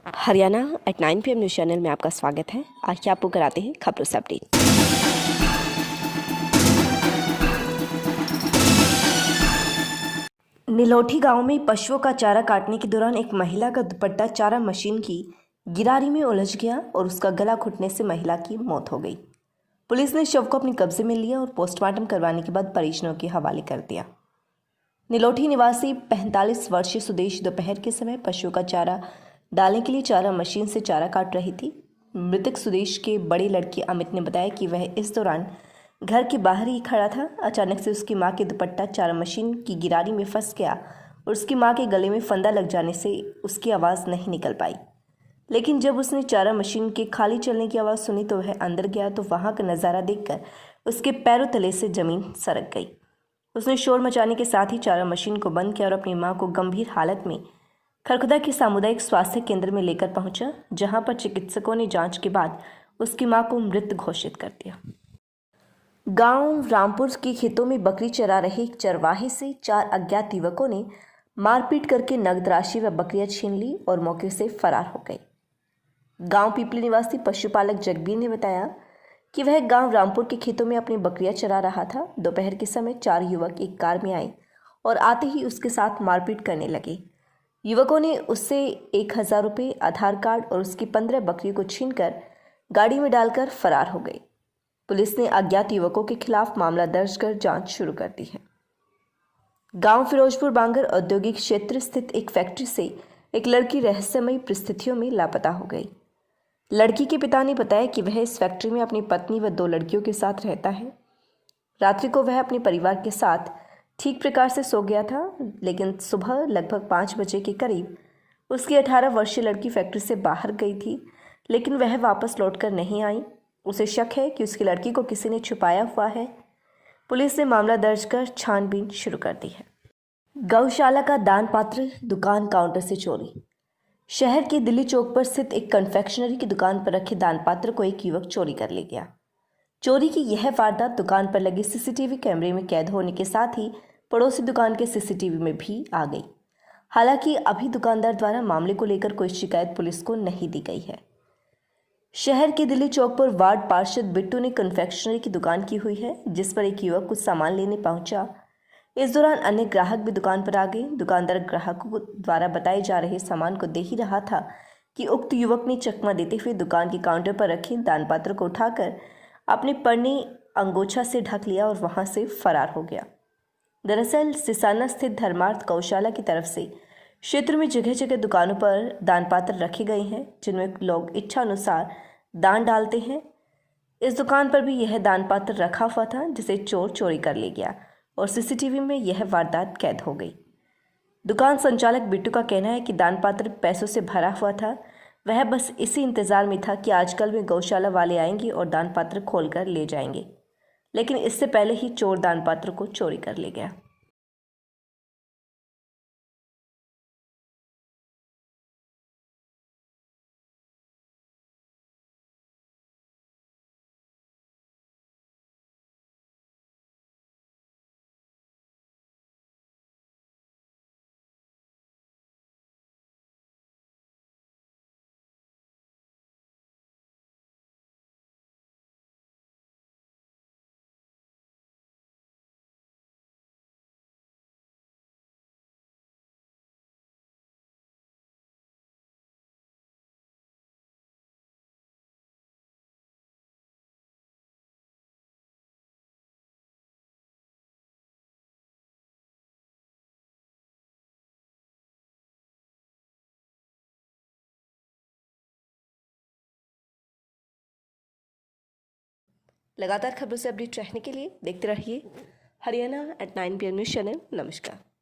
Haryana at 9 PM news channel में आपका स्वागत है। आज आपको कराते हैं खबरों से अपडेट। नीलोठी गांव में पशुओं का चारा काटने के दौरान एक महिला का दुपट्टा चारा मशीन की गिरारी में उलझ गया और उसका गला घुटने से महिला की मौत हो गई। पुलिस ने शव को अपने कब्जे में लिया और पोस्टमार्टम करवाने के बाद परिजनों के हवाले कर दिया। नीलोठी निवासी 45 वर्षीय सुदेश दोपहर के समय पशुओं का चारा डालने के लिए चारा मशीन से चारा काट रही थी। मृतक सुदेश के बड़े लड़के अमित ने बताया कि वह इस दौरान घर के बाहर ही खड़ा था। अचानक से उसकी मां के दुपट्टा चारा मशीन की गिरारी में फंस गया और उसकी मां के गले में फंदा लग जाने से उसकी आवाज़ नहीं निकल पाई। लेकिन जब उसने चारा मशीन के खाली चलने की आवाज़ सुनी तो वह अंदर गया तो वहां का नज़ारा देखकर उसके पैरों तले से जमीन सरक गई। उसने शोर मचाने के साथ ही चारा मशीन को बंद किया और अपनी मां को गंभीर हालत में खरखुदा के सामुदायिक स्वास्थ्य केंद्र में लेकर पहुंचा, जहां पर चिकित्सकों ने जांच के बाद उसकी मां को मृत घोषित कर दिया। गांव रामपुर के खेतों में बकरी चरा रहे एक चरवाहे से 4 अज्ञात युवकों ने मारपीट करके नगद राशि व बकरियां छीन ली और मौके से फरार हो गए। गांव पीपली निवासी पशुपालक जगबीर ने बताया कि वह गांव रामपुर के खेतों में अपनी बकरियां चरा रहा था। दोपहर के समय 4 युवक एक कार में आए और आते ही उसके साथ मारपीट करने लगे। युवकों ने उससे 1000 रुपये, आधार कार्ड और उसकी 15 बकरियों को छीनकर गाड़ी में डालकर फरार हो गए। पुलिस ने अज्ञात युवकों के खिलाफ मामला दर्ज कर जांच शुरू कर दी है। गांव फिरोजपुर बांगर औद्योगिक क्षेत्र स्थित एक फैक्ट्री से एक लड़की रहस्यमयी परिस्थितियों में लापता हो गई। लड़की के पिता ने बताया कि वह इस फैक्ट्री में अपनी पत्नी व 2 लड़कियों के साथ रहता है। रात्रि को वह अपने परिवार के साथ ठीक प्रकार से सो गया था, लेकिन सुबह लगभग 5 बजे के करीब उसकी 18 वर्षीय लड़की फैक्ट्री से बाहर गई थी, लेकिन वह वापस लौटकर नहीं आई। उसे शक है कि उसकी लड़की को किसी ने छुपाया हुआ है। पुलिस ने मामला दर्ज कर छानबीन शुरू कर दी है। गौशाला का दान पात्र दुकान काउंटर से चोरी। शहर के दिल्ली चौक पर स्थित एक कन्फेक्शनरी की दुकान पर रखे दान पात्र को एक युवक चोरी कर ले गया। चोरी की यह वारदात दुकान पर लगे सीसीटीवी कैमरे में कैद होने के साथ ही पड़ोसी दुकान के सीसीटीवी में भी आ गई। हालांकि अभी दुकानदार द्वारा मामले को लेकर कोई शिकायत पुलिस को नहीं दी गई है। शहर के दिल्ली चौक पर वार्ड पार्षद बिट्टू ने कन्फेक्शनरी की दुकान की हुई है, जिस पर एक युवक कुछ सामान लेने पहुंचा। इस दौरान अन्य ग्राहक भी दुकान पर आ गए। दुकानदार ग्राहकों द्वारा बताए जा रहे सामान को दे ही रहा था कि उक्त युवक ने चकमा देते हुए दुकान के काउंटर पर रखे दान पात्र को उठाकर अपने परनी अंगोछा से ढक लिया और वहां से फरार हो गया। दरअसल सिसाना स्थित धर्मार्थ गौशाला की तरफ से क्षेत्र में जगह जगह दुकानों पर दान पात्र रखे गए हैं, जिनमें लोग इच्छा अनुसार दान डालते हैं। इस दुकान पर भी यह दान पात्र रखा हुआ था, जिसे चोर चोरी कर ले गया और सीसीटीवी में यह वारदात कैद हो गई। दुकान संचालक बिट्टू का कहना है कि दान पात्र पैसों से भरा हुआ था। वह बस इसी इंतजार में था कि आजकल में गौशाला वाले आएंगे और दान पात्र खोलकर ले जाएंगे, लेकिन इससे पहले ही चोर दान पात्र को चोरी कर ले गया। लगातार खबरों से अपडेट रहने के लिए देखते रहिए Haryana at 9 PM news channel. नमस्कार।